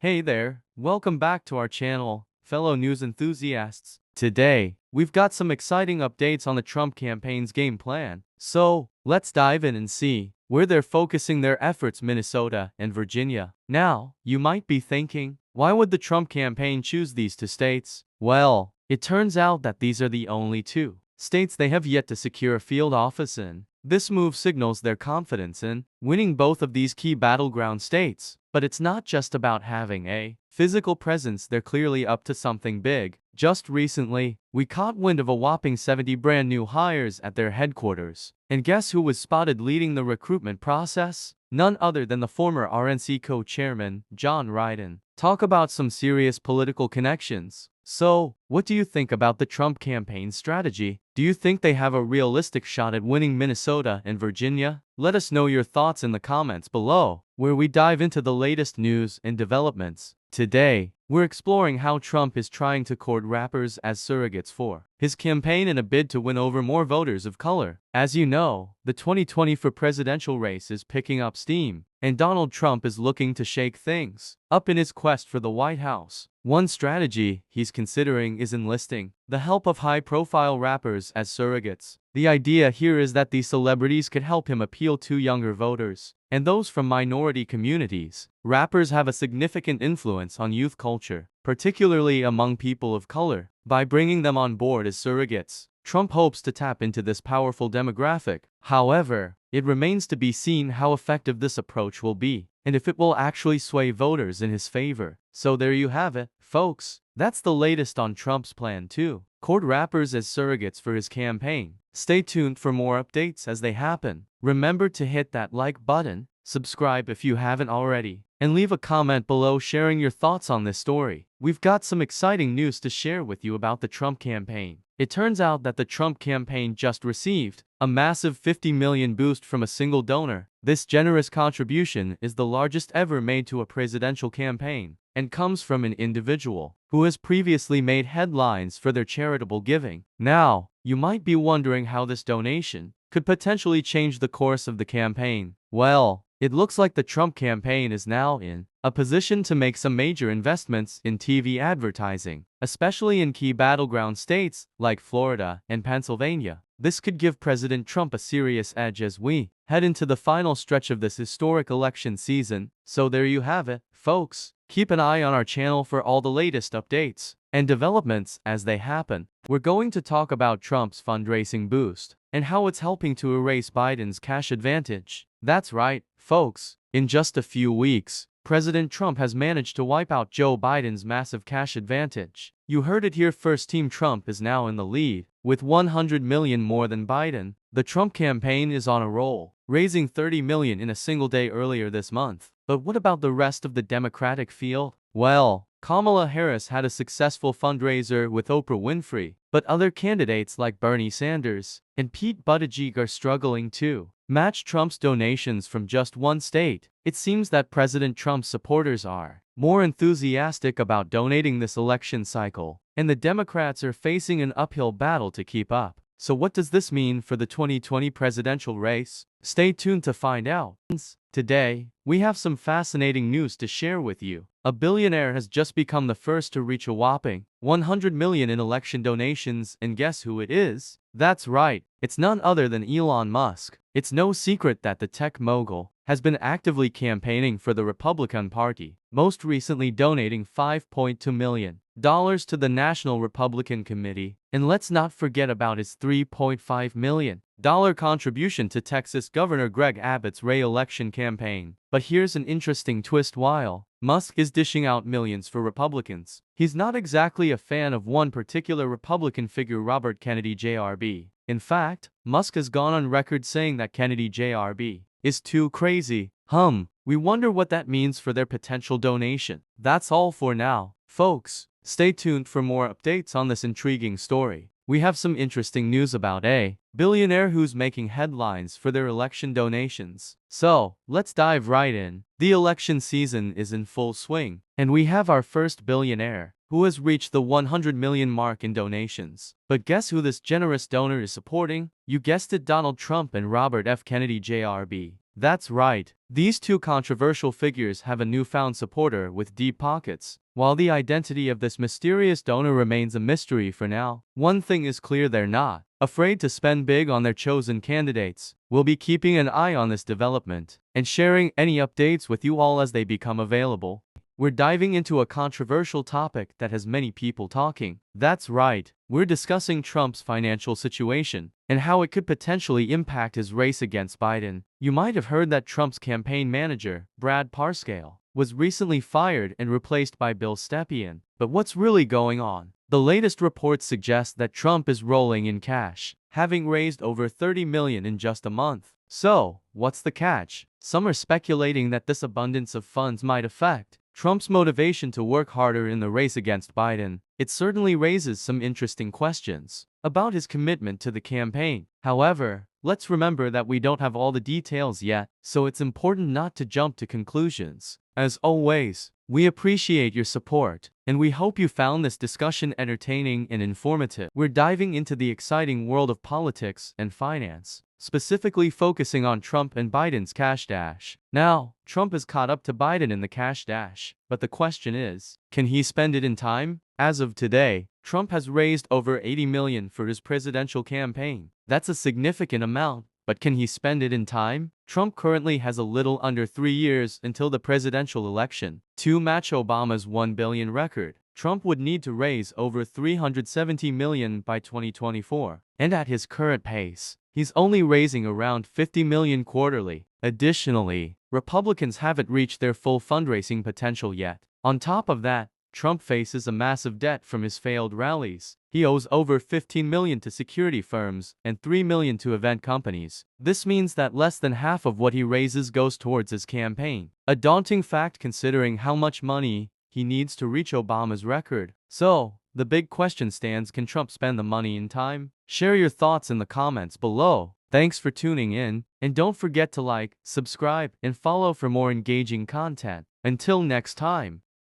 Hey there, welcome back to our channel, fellow news enthusiasts. Today, we've got some exciting updates on the Trump campaign's game plan. So, let's dive in and see where they're focusing their efforts: Minnesota and Virginia. Now, you might be thinking, why would the Trump campaign choose these two states? Well, it turns out that these are the only two states they have yet to secure a field office in. This move signals their confidence in winning both of these key battleground states. But it's not just about having a physical presence, they're clearly up to something big. Just recently, we caught wind of a whopping 70 brand new hires at their headquarters. And guess who was spotted leading the recruitment process? None other than the former RNC co-chairman, John Ryden. Talk about some serious political connections. So, what do you think about the Trump campaign strategy? Do you think they have a realistic shot at winning Minnesota and Virginia? Let us know your thoughts in the comments below, where we dive into the latest news and developments. Today, we're exploring how Trump is trying to court rappers as surrogates for his campaign in a bid to win over more voters of color. As you know, the 2024 presidential race is picking up steam, and Donald Trump is looking to shake things up in his quest for the White House. One strategy he's considering is enlisting the help of high-profile rappers as surrogates. The idea here is that these celebrities could help him appeal to younger voters and those from minority communities. Rappers have a significant influence on youth culture, particularly among people of color. By bringing them on board as surrogates, Trump hopes to tap into this powerful demographic. However, it remains to be seen how effective this approach will be, and if it will actually sway voters in his favor. So there you have it, folks. That's the latest on Trump's plan to court rappers as surrogates for his campaign. Stay tuned for more updates as they happen. Remember to hit that like button, subscribe if you haven't already, and leave a comment below sharing your thoughts on this story. We've got some exciting news to share with you about the Trump campaign. It turns out that the Trump campaign just received a massive $50 million boost from a single donor. This generous contribution is the largest ever made to a presidential campaign, and comes from an individual who has previously made headlines for their charitable giving. Now, you might be wondering how this donation could potentially change the course of the campaign. Well, it looks like the Trump campaign is now in a position to make some major investments in TV advertising, especially in key battleground states like Florida and Pennsylvania. This could give President Trump a serious edge as we head into the final stretch of this historic election season. So there you have it, folks. Keep an eye on our channel for all the latest updates and developments as they happen. We're going to talk about Trump's fundraising boost and how it's helping to erase Biden's cash advantage. That's right, folks. In just a few weeks, President Trump has managed to wipe out Joe Biden's massive cash advantage. You heard it here first. Team Trump is now in the lead, with $100 million more than Biden. The Trump campaign is on a roll, raising $30 million in a single day earlier this month. But what about the rest of the Democratic field? Well, Kamala Harris had a successful fundraiser with Oprah Winfrey, but other candidates like Bernie Sanders and Pete Buttigieg are struggling to match Trump's donations from just one state. It seems that President Trump's supporters are more enthusiastic about donating this election cycle, and the Democrats are facing an uphill battle to keep up. So what does this mean for the 2020 presidential race? Stay tuned to find out. Today, we have some fascinating news to share with you. A billionaire has just become the first to reach a whopping $100 million in election donations, and guess who it is? That's right, it's none other than Elon Musk. It's no secret that the tech mogul has been actively campaigning for the Republican Party, most recently donating $5.2 million to the National Republican Committee. And let's not forget about his $3.5 million contribution to Texas Governor Greg Abbott's re-election campaign. But here's an interesting twist: while Musk is dishing out millions for Republicans, he's not exactly a fan of one particular Republican figure, Robert Kennedy Jr. In fact, Musk has gone on record saying that Kennedy Jr. is too crazy. We wonder what that means for their potential donation. That's all for now, folks. Stay tuned for more updates on this intriguing story. We have some interesting news about a billionaire who's making headlines for their election donations. So, let's dive right in. The election season is in full swing, and we have our first billionaire who has reached the $100 million mark in donations. But guess who this generous donor is supporting? You guessed it, Donald Trump and Robert F. Kennedy Jr. That's right. These two controversial figures have a newfound supporter with deep pockets. While the identity of this mysterious donor remains a mystery for now, one thing is clear: they're not afraid to spend big on their chosen candidates. We'll be keeping an eye on this development and sharing any updates with you all as they become available. We're diving into a controversial topic that has many people talking. That's right, we're discussing Trump's financial situation and how it could potentially impact his race against Biden. You might have heard that Trump's campaign manager, Brad Parscale, was recently fired and replaced by Bill Stepien. But what's really going on? The latest reports suggest that Trump is rolling in cash, having raised over $30 million in just a month. So, what's the catch? Some are speculating that this abundance of funds might affect Trump's motivation to work harder in the race against Biden. It certainly raises some interesting questions about his commitment to the campaign. However, let's remember that we don't have all the details yet, so it's important not to jump to conclusions. As always, we appreciate your support, and we hope you found this discussion entertaining and informative. We're diving into the exciting world of politics and finance, specifically focusing on Trump and Biden's cash dash. Now, Trump is caught up to Biden in the cash dash, but the question is, can he spend it in time? As of today, Trump has raised over $80 million for his presidential campaign. That's a significant amount, but can he spend it in time? Trump currently has a little under 3 years until the presidential election to match Obama's $1 billion record. Trump would need to raise over $370 million by 2024, and at his current pace, he's only raising around $50 million quarterly. Additionally, Republicans haven't reached their full fundraising potential yet. On top of that, Trump faces a massive debt from his failed rallies. He owes over $15 million to security firms and $3 million to event companies. This means that less than half of what he raises goes towards his campaign. A daunting fact considering how much money he needs to reach Obama's record. So, the big question stands: can Trump spend the money in time? Share your thoughts in the comments below. Thanks for tuning in, and don't forget to like, subscribe, and follow for more engaging content. Until next time.